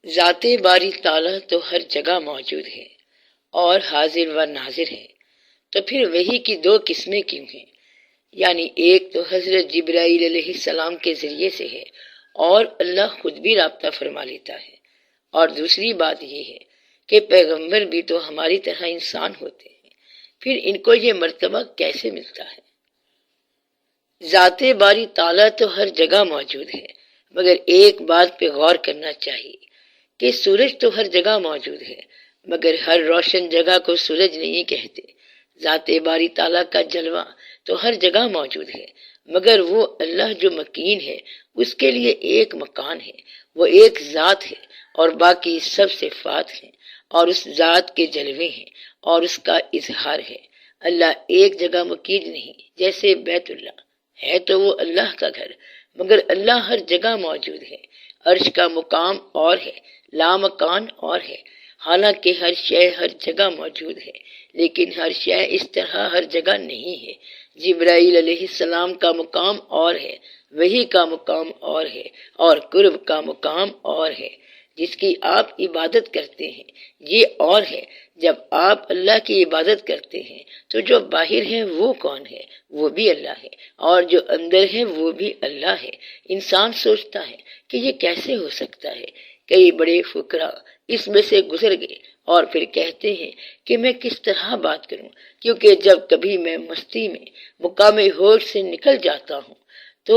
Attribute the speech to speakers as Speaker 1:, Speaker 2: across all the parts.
Speaker 1: ذات باری تعالیٰ تو ہر جگہ موجود ہے اور حاضر و ناظر ہے، تو پھر وحی کی دو قسمیں کیوں ہیں؟ یعنی ایک تو حضرت جبرائیل علیہ السلام کے ذریعے سے ہے اور اللہ خود بھی رابطہ فرما لیتا ہے، اور دوسری بات یہ ہے کہ پیغمبر بھی تو ہماری طرح انسان ہوتے ہیں، پھر ان کو یہ مرتبہ کیسے ملتا ہے؟ ذات باری تعالیٰ تو ہر جگہ موجود ہے، مگر ایک بات پہ غور کرنا چاہیے کہ سورج تو ہر جگہ موجود ہے، مگر ہر روشن جگہ کو سورج نہیں کہتے۔ ذات باری تعالیٰ کا جلوہ تو ہر جگہ موجود ہے، مگر وہ اللہ جو مکین ہے اس کے لیے ایک مکان ہے، وہ ایک ذات ہے، اور باقی سب صفات ہیں اور اس ذات کے جلوے ہیں اور اس کا اظہار ہے۔ اللہ ایک جگہ مقید نہیں، جیسے بیت اللہ ہے تو وہ اللہ کا گھر، مگر اللہ ہر جگہ موجود ہے۔ عرش کا مقام اور ہے، لامکان اور ہے، حالانکہ ہر شے ہر جگہ موجود ہے، لیکن ہر شے اس طرح ہر جگہ نہیں ہے۔ جبرائیل علیہ السلام کا مقام اور ہے، وحی کا مقام اور ہے، اور قرب کا مقام اور ہے۔ جس کی آپ عبادت کرتے ہیں یہ اور ہے۔ جب آپ اللہ کی عبادت کرتے ہیں تو جو باہر ہے وہ کون ہے؟ وہ بھی اللہ ہے، اور جو اندر ہے وہ بھی اللہ ہے۔ انسان سوچتا ہے کہ یہ کیسے ہو سکتا ہے؟ کئی بڑے فقراء اس میں سے گزر گئے اور پھر کہتے ہیں کہ میں کس طرح بات کروں، کیونکہ جب کبھی میں مستی میں مقام ہوش سے نکل جاتا ہوں تو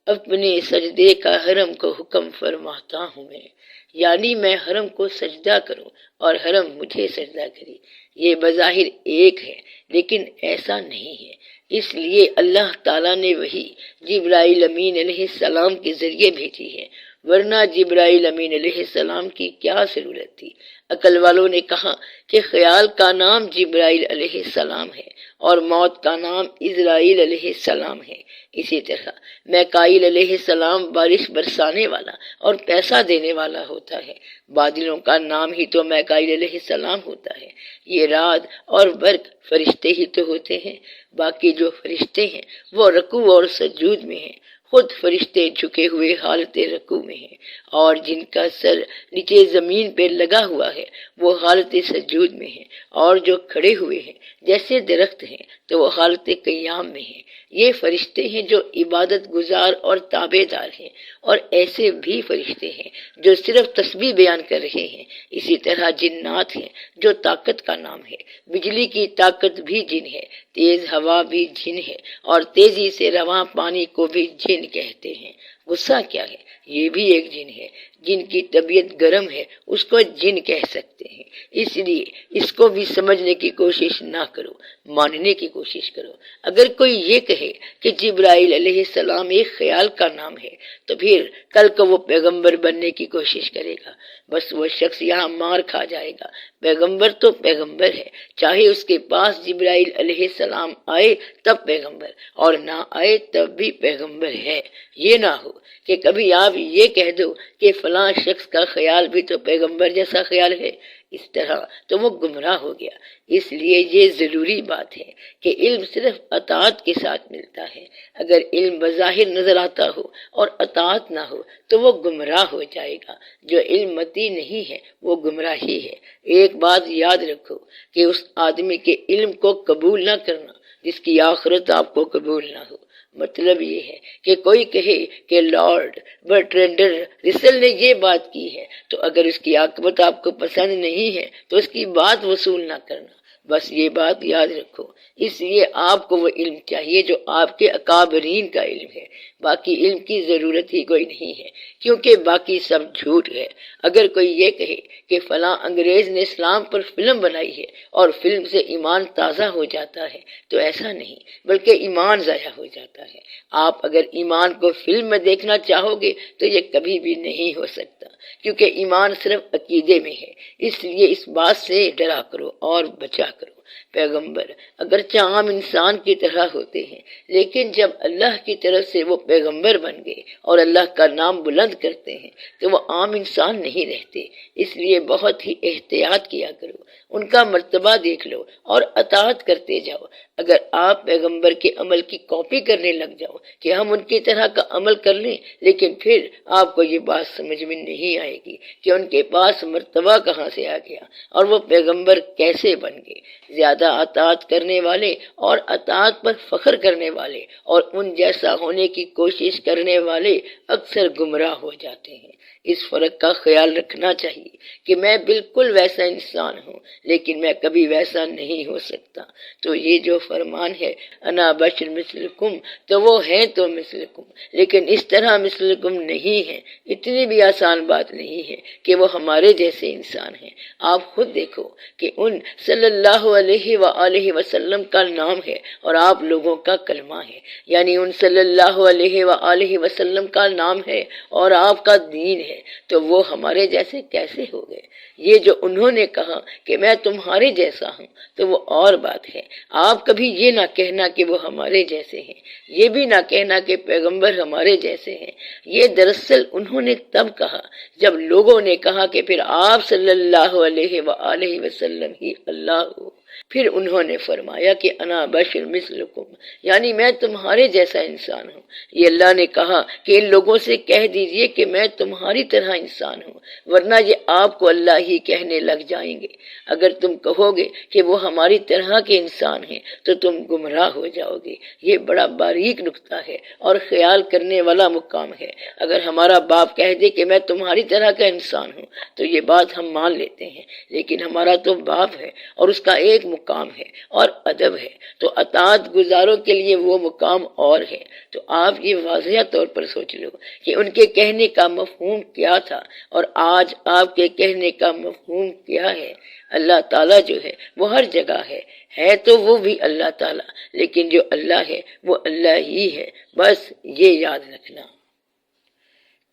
Speaker 1: اپنے سجدے کا حرم کو حکم فرماتا ہوں میں، یعنی میں حرم کو سجدہ کروں اور حرم مجھے سجدہ کرے۔ یہ بظاہر ایک ہے لیکن ایسا نہیں ہے، اس لیے اللہ تعالیٰ نے وحی جبرائیل امین علیہ السلام کے ذریعے بھیجی ہے، ورنہ جبرائیل امین علیہ السلام کی کیا ضرورت تھی؟ عقل والوں نے کہا کہ خیال کا نام جبرائیل علیہ السلام ہے اور موت کا نام اسرائیل علیہ السلام ہے۔ اسی طرح میکائیل علیہ السلام بارش برسانے والا اور پیسہ دینے والا ہوتا ہے، بادلوں کا نام ہی تو میکائیل علیہ السلام ہوتا ہے۔ یہ رعد اور برق فرشتے ہی تو ہوتے ہیں، باقی جو فرشتے ہیں وہ رکوع اور سجود میں ہیں۔ خود فرشتے جھکے ہوئے حالت رکوع میں ہیں، اور جن کا سر نیچے زمین پہ لگا ہوا ہے وہ حالت سجود میں ہیں، اور جو کھڑے ہوئے ہیں جیسے درخت ہیں تو وہ حالت قیام میں ہیں۔ یہ فرشتے ہیں جو عبادت گزار اور تابع دار ہیں، اور ایسے بھی فرشتے ہیں جو صرف تسبیح بیان کر رہے ہیں۔ اسی طرح جنات ہیں جو طاقت کا نام ہے، بجلی کی طاقت بھی جن ہے، تیز ہوا بھی جن ہے، اور تیزی سے رواں پانی کو بھی جن کہتے ہیں۔ غصہ کیا ہے؟ یہ بھی ایک جن ہے۔ جن کی طبیعت گرم ہے اس کو جن کہہ سکتے ہیں۔ اس لیے اس کو بھی سمجھنے کی کوشش نہ کرو، ماننے کی کوشش کرو۔ اگر کوئی یہ کہے کہ جبرائیل علیہ السلام ایک خیال کا نام ہے تو پھر کل کو وہ پیغمبر بننے کی کوشش کرے گا، بس وہ شخص یہاں مار کھا جائے گا۔ پیغمبر تو پیغمبر ہے، چاہے اس کے پاس جبرائیل علیہ السلام آئے تب پیغمبر، اور نہ آئے تب بھی پیغمبر ہے۔ یہ نہ ہو کہ کبھی آپ یہ کہہ دو کہ فلاں شخص کا خیال بھی تو پیغمبر جیسا خیال ہے، اس طرح تو وہ گمراہ ہو گیا۔ اس لیے یہ ضروری بات ہے کہ علم صرف اطاعت کے ساتھ ملتا ہے۔ اگر علم بظاہر نظر آتا ہو اور اطاعت نہ ہو تو وہ گمراہ ہو جائے گا۔ جو علم متی نہیں ہے وہ گمراہی ہے۔ ایک بات یاد رکھو کہ اس آدمی کے علم کو قبول نہ کرنا جس کی آخرت آپ کو قبول نہ ہو۔ مطلب یہ ہے کہ کوئی کہے کہ لارڈ برٹرینڈ رسل نے یہ بات کی ہے تو اگر اس کی عاقبت آپ کو پسند نہیں ہے تو اس کی بات وصول نہ کرنا۔ بس یہ بات یاد رکھو۔ اس لیے آپ کو وہ علم چاہیے جو آپ کے اکابرین کا علم ہے، باقی علم کی ضرورت ہی کوئی نہیں ہے، کیونکہ باقی سب جھوٹ ہے۔ اگر کوئی یہ کہے کہ فلاں انگریز نے اسلام پر فلم بنائی ہے اور فلم سے ایمان تازہ ہو جاتا ہے تو ایسا نہیں، بلکہ ایمان ضائع ہو جاتا ہے۔ آپ اگر ایمان کو فلم میں دیکھنا چاہو گے تو یہ کبھی بھی نہیں ہو سکتا، کیونکہ ایمان صرف عقیدے میں ہے۔ اس لیے اس بات سے ڈرا کرو اور بچا کرو۔ پیغمبر اگرچہ عام انسان کی طرح ہوتے ہیں، لیکن جب اللہ کی طرف سے وہ پیغمبر بن گئے اور اللہ کا نام بلند کرتے ہیں تو وہ عام انسان نہیں رہتے۔ اس لیے بہت ہی احتیاط کیا کرو، ان کا مرتبہ دیکھ لو اور اطاعت کرتے جاؤ۔ اگر آپ پیغمبر کے عمل کی کاپی کرنے لگ جاؤ کہ ہم ان کی طرح کا عمل کر لیں، لیکن پھر آپ کو یہ بات سمجھ میں نہیں آئے گی کہ ان کے پاس مرتبہ کہاں سے آ گیا اور وہ پیغمبر کیسے بن گئے۔ زیادہ اطاعت کرنے والے اور اطاعت پر فخر کرنے والے اور ان جیسا ہونے کی کوشش کرنے والے اکثر گمراہ ہو جاتے ہیں۔ اس فرق کا خیال رکھنا چاہیے کہ میں بالکل ویسا انسان ہوں لیکن میں کبھی ویسا نہیں ہو سکتا۔ تو یہ جو فرمان ہے انا بشر مثلکم، تو وہ ہے تو مثلکم، لیکن اس طرح مثلکم نہیں ہے۔ اتنی بھی آسان بات نہیں ہے کہ وہ ہمارے جیسے انسان ہیں۔ آپ خود دیکھو کہ ان صلی اللہ علیہ وآلہ وسلم کا نام ہے اور آپ لوگوں کا کلمہ ہے، یعنی ان صلی اللہ علیہ وآلہ وسلم کا نام ہے اور آپ کا دین ہے، تو وہ ہمارے جیسے کیسے ہو گئے؟ یہ جو انہوں نے کہا کہ میں تمہارے جیسا ہوں تو وہ اور بات ہے۔ آپ کبھی یہ نہ کہنا کہ وہ ہمارے جیسے ہیں، یہ بھی نہ کہنا کہ پیغمبر ہمارے جیسے ہیں۔ یہ دراصل انہوں نے تب کہا جب لوگوں نے کہا کہ پھر آپ صلی اللہ علیہ وآلہ وسلم ہی اللہ ہو۔ پھر انہوں نے فرمایا کہ انا بشر مثلکم، یعنی میں تمہارے جیسا انسان ہوں۔ یہ اللہ نے کہا کہ ان لوگوں سے کہہ دیجئے کہ میں تمہاری طرح انسان ہوں، ورنہ یہ آپ کو اللہ ہی کہنے لگ جائیں گے۔ اگر تم کہو گے کہ وہ ہماری طرح کے انسان ہیں تو تم گمراہ ہو جاؤ گے۔ یہ بڑا باریک نکتہ ہے اور خیال کرنے والا مقام ہے۔ اگر ہمارا باپ کہہ دے کہ میں تمہاری طرح کا انسان ہوں تو یہ بات ہم مان لیتے ہیں، لیکن ہمارا تو باپ ہے اور اس کا ایک مقام ہے اور ادب ہے، تو اطاعت گزاروں کے لیے وہ مقام اور ہے۔ تو آپ یہ واضح طور پر سوچ لو کہ ان کے کہنے کا مفہوم کیا تھا اور آج آپ کے کہنے کا مفہوم کیا ہے۔ اللہ تعالیٰ جو ہے وہ ہر جگہ ہے تو وہ بھی اللہ تعالیٰ، لیکن جو اللہ ہے وہ اللہ ہی ہے، بس یہ یاد رکھنا۔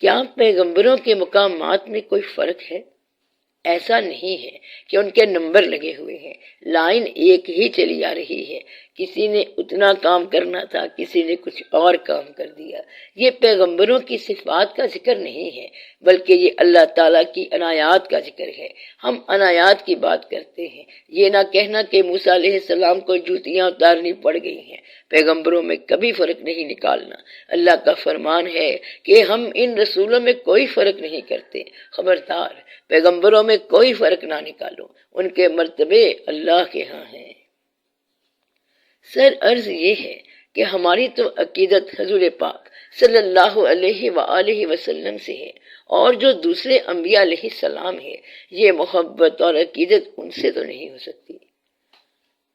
Speaker 1: کیا پیغمبروں کے مقامات میں کوئی فرق ہے؟ ایسا نہیں ہے کہ ان کے نمبر لگے ہوئے ہیں، لائن ایک ہی چلی آ رہی ہے۔ کسی نے اتنا کام کرنا تھا، کسی نے کچھ اور کام کر دیا۔ یہ پیغمبروں کی صفات کا ذکر نہیں ہے، بلکہ یہ اللہ تعالیٰ کی عنایات کا ذکر ہے۔ ہم عنایات کی بات کرتے ہیں، یہ نہ کہنا کہ موسیٰ علیہ السلام کو جوتیاں اتارنی پڑ گئی ہیں۔ پیغمبروں میں کبھی فرق نہیں نکالنا۔ اللہ کا فرمان ہے کہ ہم ان رسولوں میں کوئی فرق نہیں کرتے۔ خبردار، پیغمبروں میں کوئی فرق نہ نکالو، ان کے مرتبے اللہ کے ہاں ہیں۔ سر عرض یہ ہے کہ ہماری تو عقیدت حضور پاک صلی اللہ علیہ وآلہ وسلم سے ہے، اور جو دوسرے انبیاء علیہ السلام ہے، یہ محبت اور عقیدت ان سے تو نہیں ہو سکتی۔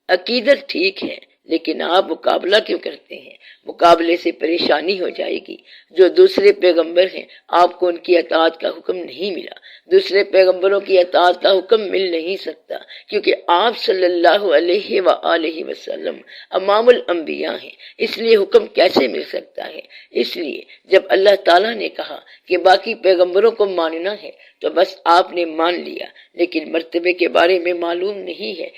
Speaker 1: عقیدت ٹھیک ہے، لیکن آپ مقابلہ کیوں کرتے ہیں؟ مقابلے سے پریشانی ہو جائے گی۔ جو دوسرے پیغمبر ہیں، آپ کو ان کی اطاعت کا حکم نہیں ملا، دوسرے پیغمبروں کی اطاعت کا حکم مل نہیں سکتا، کیونکہ آپ صلی اللہ علیہ وآلہ وسلم امام الانبیاء ہیں۔ اس لیے حکم کیسے مل سکتا ہے؟ اس لیے جب اللہ تعالیٰ نے کہا کہ باقی پیغمبروں کو ماننا ہے تو بس آپ نے مان لیا، لیکن مرتبے کے بارے میں معلوم نہیں ہے۔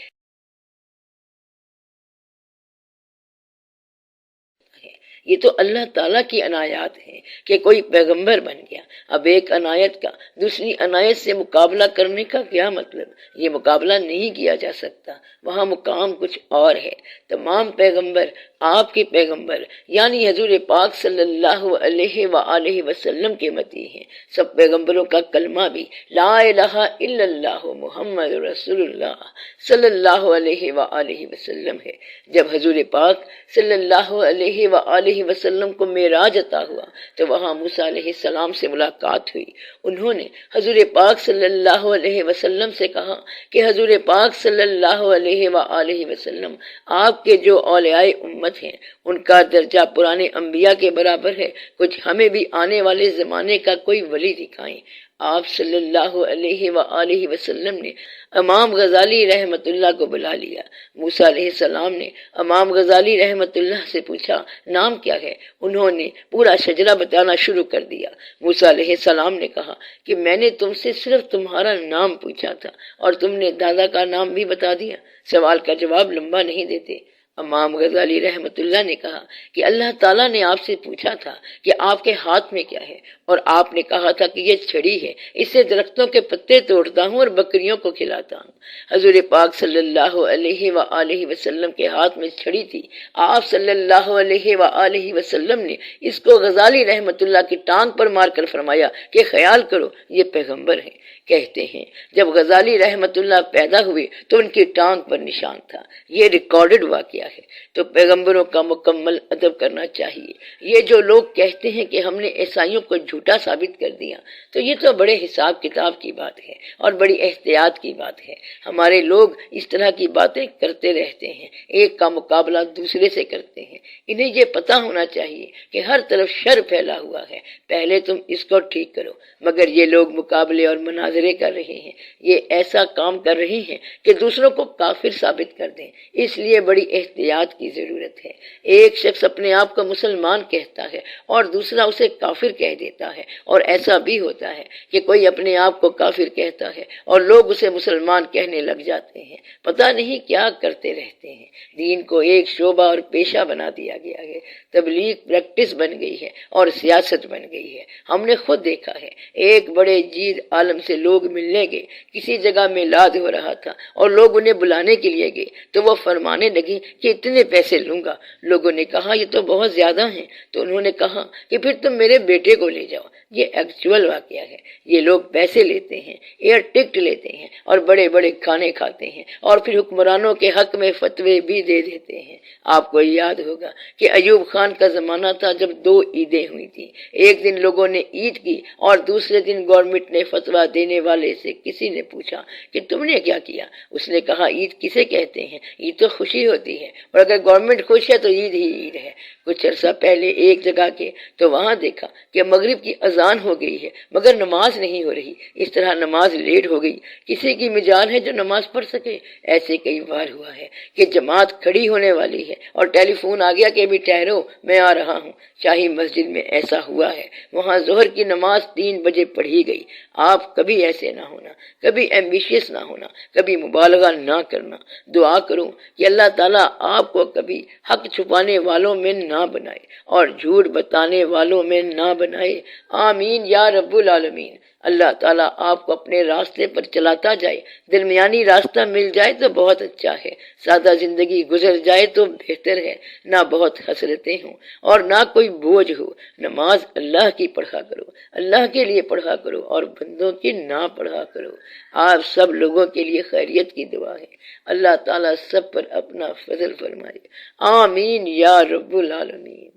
Speaker 1: یہ تو اللہ تعالیٰ کی عنایات ہیں کہ کوئی پیغمبر بن گیا۔ اب ایک عنایت کا دوسری عنایت سے مقابلہ کرنے کا کیا مطلب؟ یہ مقابلہ نہیں کیا جا سکتا، وہاں مقام کچھ اور ہے۔ تمام پیغمبر آپ کے پیغمبر یعنی حضور پاک صلی اللہ علیہ وآلہ وسلم کے متی ہیں۔ سب پیغمبروں کا کلمہ بھی لا الہ الا اللہ محمد رسول اللہ صلی اللہ علیہ وآلہ وسلم ہے۔ جب حضور پاک صلی اللہ علیہ وآلہ وسلم کو معراج عطا ہوا تو وہاں موسیٰ علیہ السلام سے ملاقات ہوئی۔ انہوں نے حضور پاک صلی اللہ علیہ وسلم سے کہا کہ حضور پاک صلی اللہ علیہ وآلہ وسلم آپ کے جو اولیاء امت ہیں ان کا درجہ پرانے انبیاء کے برابر ہے، کچھ ہمیں بھی آنے والے زمانے کا کوئی ولی دکھائیں۔ آپ صلی اللہ علیہ وآلہ وسلم نے امام غزالی رحمت اللہ کو بلا لیا۔ موسیٰ علیہ السلام نے امام غزالی رحمت اللہ سے پوچھا نام کیا ہے؟ انہوں نے پورا شجرہ بتانا شروع کر دیا۔ موسیٰ علیہ السلام نے کہا کہ میں نے تم سے صرف تمہارا نام پوچھا تھا اور تم نے دادا کا نام بھی بتا دیا، سوال کا جواب لمبا نہیں دیتے۔ امام غزالی رحمت اللہ نے کہا کہ اللہ تعالیٰ نے آپ سے پوچھا تھا کہ آپ کے ہاتھ میں کیا ہے، اور آپ نے کہا تھا کہ یہ چھڑی ہے، اس سے درختوں کے پتے توڑتا ہوں اور بکریوں کو کھلاتا ہوں۔ حضور پاک صلی اللہ علیہ وآلہ وسلم کے ہاتھ میں چھڑی تھی۔ آپ صلی اللہ علیہ وآلہ وسلم نے اس کو غزالی رحمت اللہ کی ٹانگ پر مار کر فرمایا کہ خیال کرو یہ پیغمبر ہیں۔ کہتے ہیں جب غزالی رحمت اللہ پیدا ہوئے تو ان کی ٹانگ پر نشان تھا۔ یہ ریکارڈڈ واقعہ ہے۔ تو پیغمبروں کا مکمل ادب کرنا چاہیے۔ یہ جو لوگ کہتے ہیں کہ ہم نے عیسائیوں کو جھوٹا ثابت کر دیا، تو یہ تو بڑے حساب کتاب کی بات ہے اور بڑی احتیاط کی بات ہے۔ ہمارے لوگ اس طرح کی باتیں کرتے رہتے ہیں، ایک کا مقابلہ دوسرے سے کرتے ہیں۔ انہیں یہ پتہ ہونا چاہیے کہ ہر طرف شر پھیلا ہوا ہے، پہلے تم اس کو ٹھیک کرو۔ مگر یہ لوگ مقابلے اور مناظرے کر رہے ہیں، یہ ایسا کام کر رہے ہیں کہ دوسروں کو کافر ثابت کر دیں۔ اس لیے بڑی احتیاط کی ضرورت ہے۔ ایک شخص اپنے آپ کو مسلمان کہتا ہے اور دوسرا اسے کافر کہہ دیتا ہے، اور ایسا بھی ہوتا ہے کہ کوئی اپنے آپ کو کافر کہتا ہے اور لوگ اسے مسلمان کہنے لگ جاتے ہیں۔ پتہ نہیں کیا کرتے رہتے ہیں۔ دین کو ایک شعبہ اور پیشہ بنا دیا گیا ہے، تبلیغ پریکٹس بن گئی ہے اور سیاست بن گئی ہے۔ ہم نے خود دیکھا ہے، ایک بڑے جید عالم سے لوگ ملنے گئے، کسی جگہ میلاد ہو رہا تھا اور لوگ انہیں بلانے کے لیے گئے تو وہ فرمانے لگے کہ اتنے پیسے لوں گا۔ لوگوں نے کہا یہ تو بہت زیادہ ہیں، تو انہوں نے کہا کہ پھر تم میرے بیٹے کو لے جاؤ۔ یہ ایکچوئل واقعہ ہے۔ یہ لوگ پیسے لیتے ہیں، ایئر ٹکٹ لیتے ہیں اور بڑے بڑے کھانے کھاتے ہیں اور پھر حکمرانوں کے حق میں فتوے بھی دے دیتے ہیں۔ آپ کو یاد ہوگا کہ ایوب خان کا زمانہ تھا جب 2 عیدیں ہوئی تھیں۔ ایک دن لوگوں نے عید کی اور دوسرے دن گورنمنٹ نے فتویٰ دینے والے سے کسی نے پوچھا کہ تم نے کیا کیا؟ اس نے کہا عید کسے کہتے ہیں؟ عید تو خوشی ہوتی ہے، اور اگر گورنمنٹ خوش ہے تو عید ہی عید ہے۔ کچھ عرصہ پہلے ایک جگہ کے تو وہاں دیکھا کہ مغرب کی اذان ہو گئی ہے مگر نماز نہیں ہو رہی۔ اس طرح نماز لیٹ ہو گئی۔ کسی کی مجال ہے جو نماز پڑھ سکے؟ ایسے کئی بار ہوا ہے کہ جماعت کھڑی ہونے والی ہے اور ٹیلی فون آ گیا کہ ابھی ٹھہرو میں آ رہا ہوں۔ شاہی مسجد میں ایسا ہوا ہے، وہاں ظہر کی نماز 3 بجے پڑھی گئی۔ آپ کبھی ایسے نہ ہونا، کبھی ایمبیشیس نہ ہونا، کبھی مبالغہ نہ کرنا۔ دعا کروں کہ اللہ تعالیٰ آپ کو کبھی حق چھپانے والوں میں نہ بنائے اور جھوٹ بتانے والوں میں نہ بنائے۔ آمین یا رب العالمین۔ اللہ تعالیٰ آپ کو اپنے راستے پر چلاتا جائے۔ درمیانی راستہ مل جائے تو بہت اچھا ہے، سادہ زندگی گزر جائے تو بہتر ہے، نہ بہت حسرتیں ہوں اور نہ کوئی بوجھ ہو۔ نماز اللہ کی پڑھا کرو، اللہ کے لیے پڑھا کرو اور بندوں کی نہ پڑھا کرو۔ آپ سب لوگوں کے لیے خیریت کی دعا ہے۔ اللہ تعالیٰ سب پر اپنا فضل فرمائے۔ آمین یا رب العالمین۔